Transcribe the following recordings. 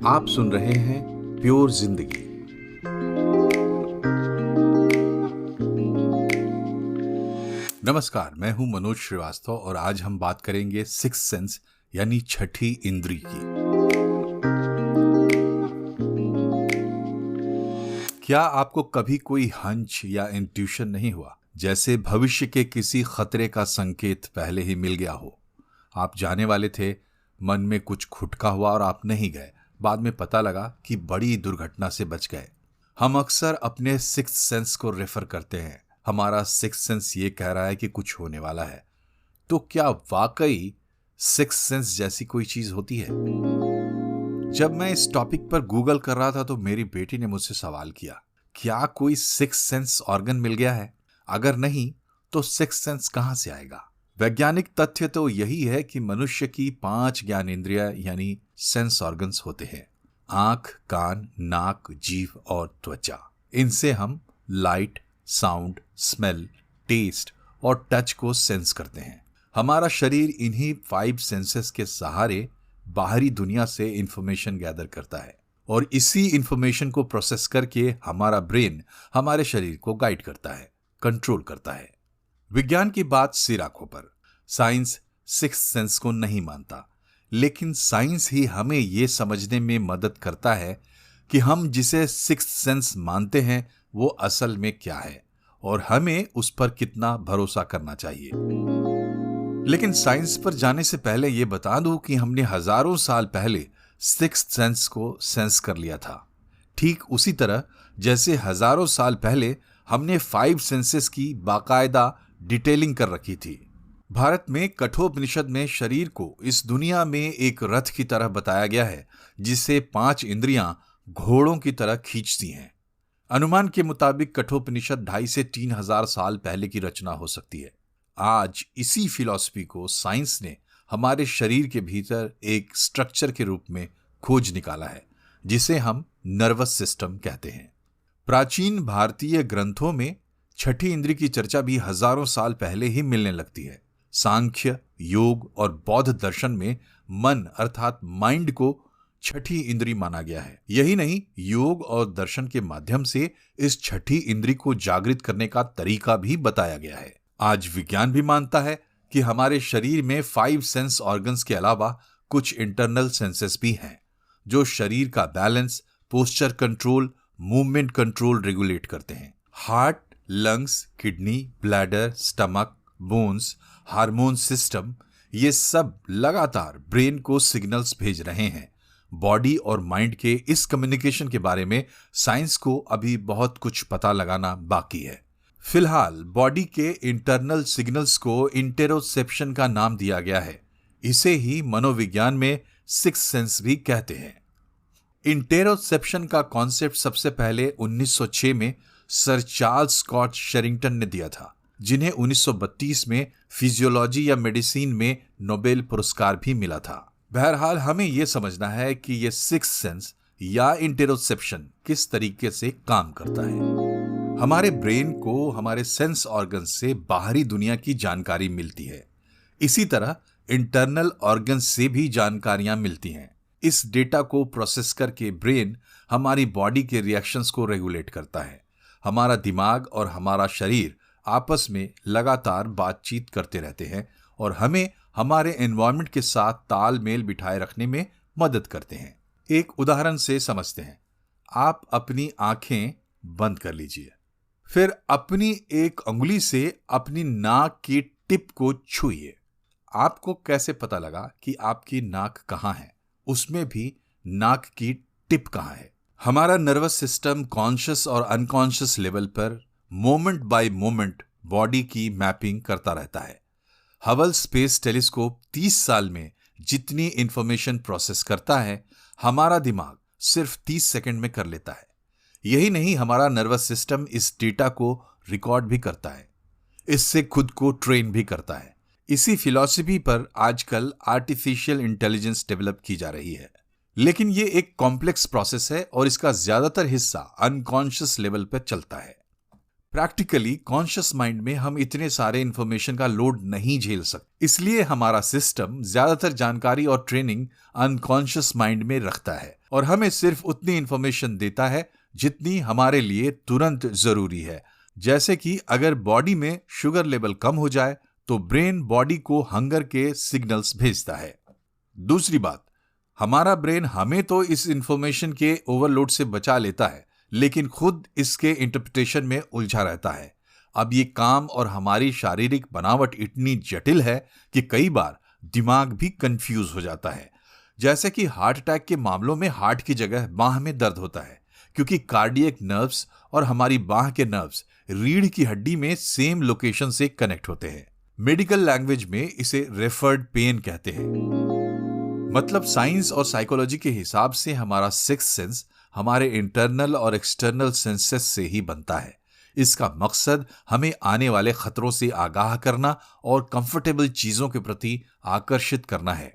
आप सुन रहे हैं प्योर जिंदगी। नमस्कार, मैं हूं मनोज श्रीवास्तव और आज हम बात करेंगे सिक्स्थ सेंस यानी छठी इंद्री की। क्या आपको कभी कोई हंच या इंट्यूशन नहीं हुआ, जैसे भविष्य के किसी खतरे का संकेत पहले ही मिल गया हो? आप जाने वाले थे, मन में कुछ खुटका हुआ और आप नहीं गए। बाद में पता लगा कि बड़ी दुर्घटना से बच गए। हम अक्सर अपने सिक्स्थ सेंस को रेफर करते हैं। हमारा सिक्स्थ सेंस ये कह रहा है कि कुछ होने वाला है। तो क्या वाकई सिक्स्थ सेंस जैसी कोई चीज होती है? जब मैं इस टॉपिक पर गूगल कर रहा था तो मेरी बेटी ने मुझसे सवाल किया, क्या कोई सिक्स्थ सेंस ऑर्गन मिल गया है? अगर नहीं तो सिक्स्थ सेंस कहां से आएगा? वैज्ञानिक तथ्य तो यही है कि मनुष्य की 5 ज्ञानेंद्रियां यानी सेंस ऑर्गन्स होते हैं। आंख, कान, नाक, जीभ और त्वचा। इनसे हम लाइट, साउंड, स्मेल, टेस्ट और टच को सेंस करते हैं। हमारा शरीर इन्हीं 5 सेंसेस के सहारे बाहरी दुनिया से इंफॉर्मेशन गैदर करता है और इसी इंफॉर्मेशन को प्रोसेस करके हमारा ब्रेन हमारे शरीर को गाइड करता है, कंट्रोल करता है। विज्ञान की बात सिर आंखों पर। साइंस सिक्स्थ सेंस को नहीं मानता, लेकिन साइंस ही हमें यह समझने में मदद करता है कि हम जिसे सिक्स्थ सेंस मानते हैं वो असल में क्या है और हमें उस पर कितना भरोसा करना चाहिए। लेकिन साइंस पर जाने से पहले यह बता दूं कि हमने हजारों साल पहले सिक्स्थ सेंस को सेंस कर लिया था। ठीक उसी तरह जैसे हजारों साल पहले हमने 5 सेंसेस की बाकायदा डिटेलिंग कर रखी थी। भारत में कठोपनिषद में शरीर को इस दुनिया में एक रथ की तरह बताया गया है, जिसे 5 इंद्रियां घोड़ों की तरह खींचती हैं। अनुमान के मुताबिक कठोपनिषद 2,500 से 3,000 साल पहले की रचना हो सकती है। आज इसी फिलॉसफी को साइंस ने हमारे शरीर के भीतर एक स्ट्रक्चर के रूप में खोज निकाला है, जिसे हम नर्वस सिस्टम कहते हैं। प्राचीन भारतीय ग्रंथों में छठी इंद्री की चर्चा भी हजारों साल पहले ही मिलने लगती है। सांख्य, योग और बौद्ध दर्शन में मन अर्थात माइंड को छठी इंद्री माना गया है। यही नहीं, योग और दर्शन के माध्यम से इस छठी इंद्री को जागृत करने का तरीका भी बताया गया है। आज विज्ञान भी मानता है कि हमारे शरीर में 5 सेंस ऑर्गन्स के अलावा कुछ इंटरनल सेंसेस भी हैं, जो शरीर का balance, posture control, movement control regulate करते हैं। Heart, lungs, kidney, bladder, stomach, bones, hormone system, ये सब लगातार ब्रेन को सिग्नल्स भेज रहे हैं। बॉडी और माइंड के इस कम्युनिकेशन के बारे में साइंस को अभी बहुत कुछ पता लगाना बाकी है। फिलहाल बॉडी के इंटरनल सिग्नल्स को इंटेरोसेप्शन का नाम दिया गया है। इसे ही मनोविज्ञान में सिक्स्थ सेंस भी कहते हैं। इंटेरोसेप्शन का कॉन्सेप्ट सबसे पहले 1906 में सर चार्ल्स स्कॉट शेरिंगटन ने दिया था, जिन्हें 1932 में फिजियोलॉजी या मेडिसिन में नोबेल पुरस्कार भी मिला था। बहरहाल हमें यह समझना है कि यह सिक्स्थ सेंस या इंटेरोसेप्शन किस तरीके से काम करता है। हमारे ब्रेन को हमारे सेंस ऑर्गन से बाहरी दुनिया की जानकारी मिलती है। इसी तरह इंटरनल ऑर्गन से भी जानकारियां मिलती हैं। इस डेटा को प्रोसेस करके ब्रेन हमारी बॉडी के रिएक्शंस को रेगुलेट करता है। हमारा दिमाग और हमारा शरीर आपस में लगातार बातचीत करते रहते हैं और हमें हमारे एनवायरनमेंट के साथ तालमेल बिठाए रखने में मदद करते हैं। एक उदाहरण से समझते हैं। आप अपनी आंखें बंद कर लीजिए, फिर अपनी एक अंगुली से अपनी नाक की टिप को छूइए। आपको कैसे पता लगा कि आपकी नाक कहाँ है, उसमें भी नाक की टिप कहाँ है? हमारा नर्वस सिस्टम कॉन्शियस और अनकॉन्शियस लेवल पर मोमेंट बाय मोमेंट बॉडी की मैपिंग करता रहता है। हबल स्पेस टेलीस्कोप 30 साल में जितनी इंफॉर्मेशन प्रोसेस करता है, हमारा दिमाग सिर्फ 30 सेकंड में कर लेता है। यही नहीं, हमारा नर्वस सिस्टम इस डेटा को रिकॉर्ड भी करता है, इससे खुद को ट्रेन भी करता है। इसी फिलॉसफी पर आजकल आर्टिफिशियल इंटेलिजेंस डेवलप की जा रही है, लेकिन ये एक कॉम्प्लेक्स प्रोसेस है और इसका ज्यादातर हिस्सा अनकॉन्शियस लेवल पर चलता है। प्रैक्टिकली कॉन्शियस माइंड में हम इतने सारे इंफॉर्मेशन का लोड नहीं झेल सकते, इसलिए हमारा सिस्टम ज्यादातर जानकारी और ट्रेनिंग अनकॉन्शियस माइंड में रखता है और हमें सिर्फ उतनी इंफॉर्मेशन देता है जितनी हमारे लिए तुरंत जरूरी है। जैसे कि अगर बॉडी में शुगर लेवल कम हो जाए तो ब्रेन बॉडी को हंगर के सिग्नल्स भेजता है। दूसरी बात, हमारा ब्रेन हमें तो इस इंफॉर्मेशन के ओवरलोड से बचा लेता है, लेकिन खुद इसके इंटरप्रिटेशन में उलझा रहता है। अब ये काम और हमारी शारीरिक बनावट इतनी जटिल है कि कई बार दिमाग भी कंफ्यूज हो जाता है। जैसे कि हार्ट अटैक के मामलों में हार्ट की जगह बाह में दर्द होता है, क्योंकि कार्डियक नर्व्स और हमारी बाह के नर्व्स रीढ़ की हड्डी में सेम लोकेशन से कनेक्ट होते हैं। मेडिकल लैंग्वेज में इसे रेफर्ड पेन कहते हैं। मतलब साइंस और साइकोलॉजी के हिसाब से हमारा सिक्स्थ सेंस हमारे इंटरनल और एक्सटर्नल सेंसेस से ही बनता है। इसका मकसद हमें आने वाले खतरों से आगाह करना और कंफर्टेबल चीजों के प्रति आकर्षित करना है।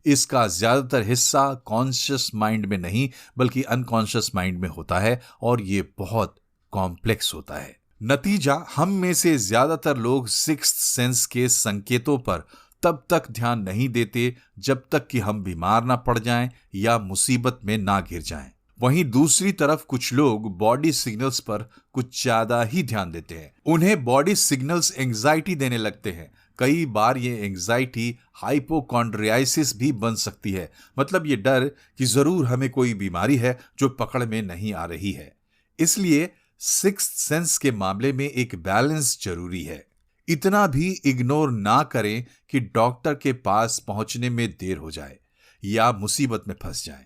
इसका ज्यादातर हिस्सा कॉन्शियस माइंड में नहीं बल्कि अनकॉन्शियस माइंड में होता है और ये बहुत कॉम्प्लेक्स होता है। नतीजा, हम में से ज्यादातर लोग सिक्स्थ सेंस के संकेतों पर तब तक ध्यान नहीं देते जब तक कि हम बीमार ना पड़ जाएं या मुसीबत में ना घिर जाएं। वहीं दूसरी तरफ कुछ लोग बॉडी सिग्नल्स पर कुछ ज्यादा ही ध्यान देते हैं। उन्हें बॉडी सिग्नल्स एंजाइटी देने लगते हैं। कई बार ये एंजाइटी हाइपोकॉन्ड्रियासिस भी बन सकती है। मतलब ये डर कि जरूर हमें कोई बीमारी है जो पकड़ में नहीं आ रही है। इसलिए सिक्स्थ सेंस के मामले में एक बैलेंस जरूरी है। इतना भी इग्नोर ना करें कि डॉक्टर के पास पहुंचने में देर हो जाए या मुसीबत में फंस जाएं,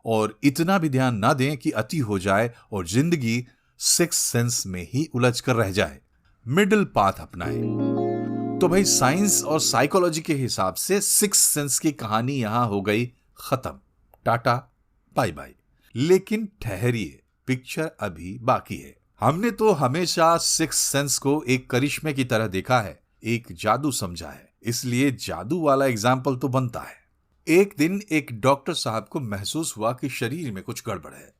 और इतना भी ध्यान ना दें कि अति हो जाए और जिंदगी सिक्स्थ सेंस में ही उलझ कर रह जाए। मिडिल पाथ अपनाएं। तो भाई, साइंस और साइकोलॉजी के हिसाब से सिक्स्थ सेंस की कहानी यहां हो गई खत्म। Tata bye bye. लेकिन ठहरिए, पिक्चर अभी बाकी है। हमने तो हमेशा सिक्स्थ सेंस को एक करिश्मे की तरह देखा है, एक जादू समझा है, इसलिए जादू वाला एग्जाम्पल तो बनता है। एक दिन एक डॉक्टर साहब को महसूस हुआ कि शरीर में कुछ गड़बड़ है।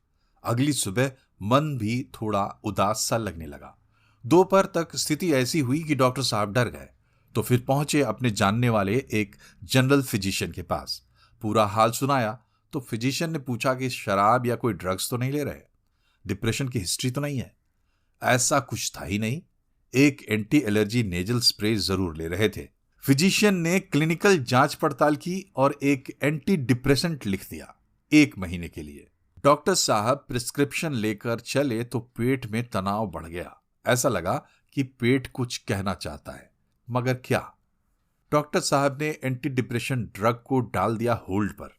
अगली सुबह मन भी थोड़ा उदास सा लगने लगा। दोपहर तक स्थिति ऐसी हुई कि डॉक्टर साहब डर गए, तो फिर पहुंचे अपने जानने वाले एक जनरल फिजिशियन के पास। पूरा हाल सुनाया तो फिजिशियन ने पूछा कि शराब या कोई ड्रग्स तो नहीं ले रहे, डिप्रेशन की हिस्ट्री तो नहीं है? ऐसा कुछ था ही नहीं। एक एंटी एलर्जी नेजल स्प्रे जरूर ले रहे थे। फिजिशियन ने क्लिनिकल जांच पड़ताल की और एक एंटी डिप्रेसेंट लिख दिया 1 महीने के लिए। डॉक्टर साहब प्रिस्क्रिप्शन लेकर चले तो पेट में तनाव बढ़ गया। ऐसा लगा कि पेट कुछ कहना चाहता है, मगर क्या? डॉक्टर साहब ने एंटी डिप्रेशन ड्रग को डाल दिया होल्ड पर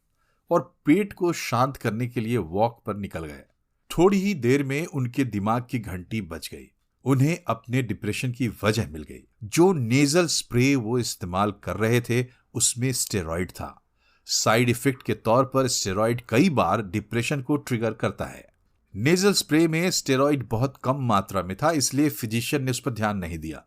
और पेट को शांत करने के लिए वॉक पर निकल गए। थोड़ी ही देर में उनके दिमाग की घंटी बज गई। उन्हें अपने डिप्रेशन की वजह मिल गई। जो नेजल स्प्रे वो इस्तेमाल कर रहे थे उसमें स्टेरॉइड था। साइड इफेक्ट के तौर पर स्टेरॉइड कई बार डिप्रेशन को ट्रिगर करता है। नेजल स्प्रे में स्टेरॉइड बहुत कम मात्रा में था, इसलिए फिजिशियन ने उस पर ध्यान नहीं दिया।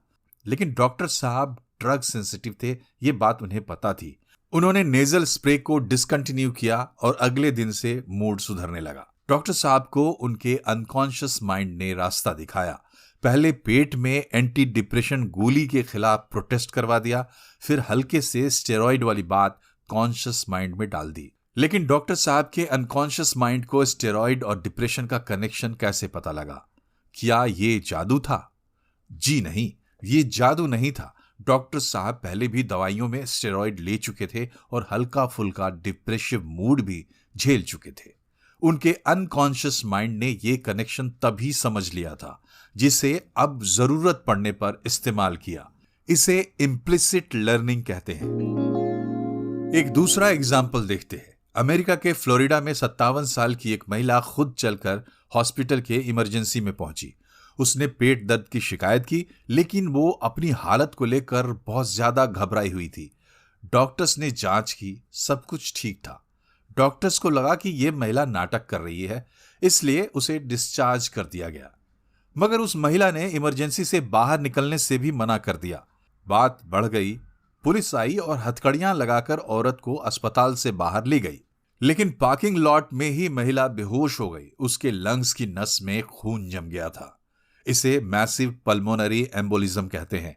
लेकिन डॉक्टर साहब ड्रग सेंसिटिव थे, ये बात उन्हें पता थी। उन्होंने नेजल स्प्रे को डिसकंटिन्यू किया और अगले दिन से मूड सुधरने लगा। डॉक्टर साहब को उनके अनकॉन्शियस माइंड ने रास्ता दिखाया। पहले पेट में एंटी डिप्रेशन गोली के खिलाफ प्रोटेस्ट करवा दिया, फिर हल्के से स्टेरॉइड वाली बात कॉन्शियस माइंड में डाल दी। लेकिन डॉक्टर साहब के अनकॉन्शियस माइंड को स्टेरॉइड और डिप्रेशन का कनेक्शन कैसे पता लगा? क्या ये जादू था? जी नहीं, ये जादू नहीं था। डॉक्टर साहब पहले भी दवाइयों में स्टेरॉइड ले चुके थे और हल्का फुल्का डिप्रेसिव मूड भी झेल चुके थे। उनके अनकॉन्शियस माइंड ने यह कनेक्शन तभी समझ लिया था, जिसे अब जरूरत पड़ने पर इस्तेमाल किया। इसे इम्प्लिसिट लर्निंग कहते हैं। एक दूसरा एग्जाम्पल देखते हैं। अमेरिका के फ्लोरिडा में 57 साल की एक महिला खुद चलकर हॉस्पिटल के इमरजेंसी में पहुंची। उसने पेट दर्द की शिकायत की, लेकिन वो अपनी हालत को लेकर बहुत ज्यादा घबराई हुई थी। डॉक्टर्स ने जांच की, सब कुछ ठीक था। डॉक्टर्स को लगा कि यह महिला नाटक कर रही है, इसलिए उसे डिस्चार्ज कर दिया गया। मगर उस महिला ने इमरजेंसी से बाहर निकलने से भी मना कर दिया। बात बढ़ गई। पुलिस आई और हथकड़ियां लगाकर औरत को अस्पताल से बाहर ले गई। लेकिन पार्किंग लॉट में ही महिला बेहोश हो गई। उसके लंग्स की नस में खून जम गया था। इसे मैसिव पल्मोनरी एम्बोलिज्म कहते हैं।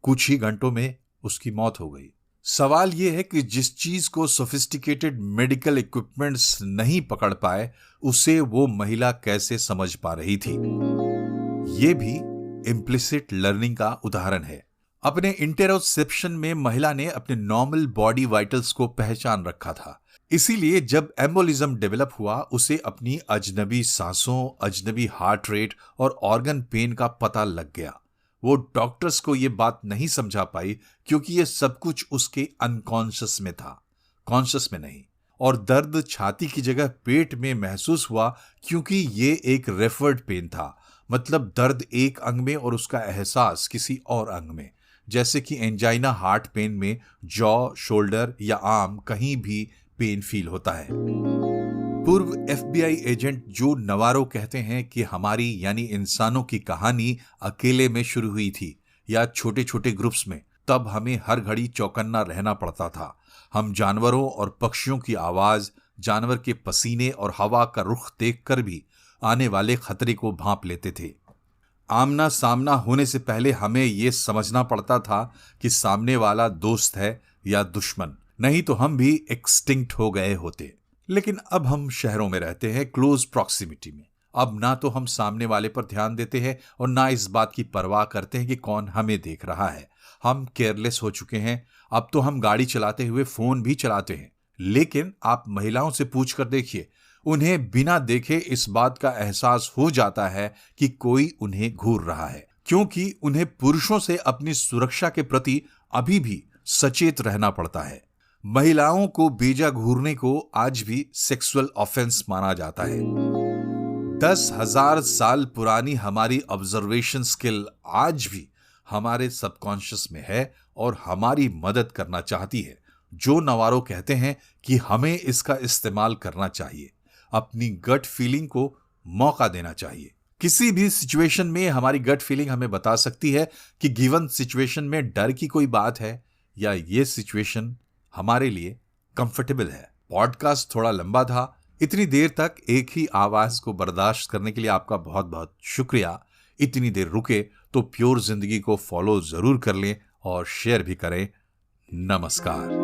कुछ ही घंटों में उसकी मौत हो गई। सवाल यह है कि जिस चीज को सोफिस्टिकेटेड मेडिकल इक्विपमेंट्स नहीं पकड़ पाए, उसे वो महिला कैसे समझ पा रही थी। ये भी इम्प्लिसिट लर्निंग का उदाहरण है। अपने इंटेरोसेप्शन में महिला ने अपने नॉर्मल बॉडी वाइटल्स को पहचान रखा था। इसीलिए जब एम्बोलिज्म डेवलप हुआ, उसे अपनी अजनबी सांसों, अजनबी हार्ट रेट और ऑर्गन पेन का पता लग गया। वो डॉक्टर्स को ये बात नहीं समझा पाई क्योंकि ये सब कुछ उसके अनकॉन्शियस में था, कॉन्शियस में नहीं। और दर्द छाती की जगह पेट में महसूस हुआ क्योंकि ये एक रेफर्ड पेन था, मतलब दर्द एक अंग में और उसका एहसास किसी और अंग में। जैसे कि एंजाइना हार्ट पेन में जॉ, शोल्डर या आर्म कहीं भी पेन फील होता है। पूर्व FBI एजेंट जो नवारो कहते हैं कि हमारी यानी इंसानों की कहानी अकेले में शुरू हुई थी या छोटे छोटे ग्रुप्स में, तब हमें हर घड़ी चौकन्ना रहना पड़ता था। हम जानवरों और पक्षियों की आवाज, जानवर के पसीने और हवा का रुख देखकर भी आने वाले खतरे को भांप लेते थे। आमना सामना होने से पहले हमें यह समझना पड़ता था कि सामने वाला दोस्त है या दुश्मन, नहीं तो हम भी एक्सटिंक्ट हो गए होते। लेकिन अब हम शहरों में रहते हैं, क्लोज प्रॉक्सिमिटी में। अब ना तो हम सामने वाले पर ध्यान देते हैं और ना इस बात की परवाह करते हैं कि कौन हमें देख रहा है। हम केयरलेस हो चुके हैं। अब तो हम गाड़ी चलाते हुए फोन भी चलाते हैं। लेकिन आप महिलाओं से पूछ कर देखिए, उन्हें बिना देखे इस बात का एहसास हो जाता है कि कोई उन्हें घूर रहा है, क्योंकि उन्हें पुरुषों से अपनी सुरक्षा के प्रति अभी भी सचेत रहना पड़ता है। महिलाओं को बेजा घूरने को आज भी सेक्सुअल ऑफेंस माना जाता है। 10,000 साल पुरानी हमारी ऑब्जर्वेशन स्किल आज भी हमारे सबकॉन्शियस में है और हमारी मदद करना चाहती है। जो नवारो कहते हैं कि हमें इसका इस्तेमाल करना चाहिए, अपनी गट फीलिंग को मौका देना चाहिए। किसी भी सिचुएशन में हमारी गट फीलिंग हमें बता सकती है कि गिवन सिचुएशन में डर की कोई बात है या ये सिचुएशन हमारे लिए कंफर्टेबल है। पॉडकास्ट थोड़ा लंबा था। इतनी देर तक एक ही आवाज को बर्दाश्त करने के लिए आपका बहुत बहुत शुक्रिया। इतनी देर रुके तो प्योर जिंदगी को फॉलो जरूर कर लें और शेयर भी करें। नमस्कार।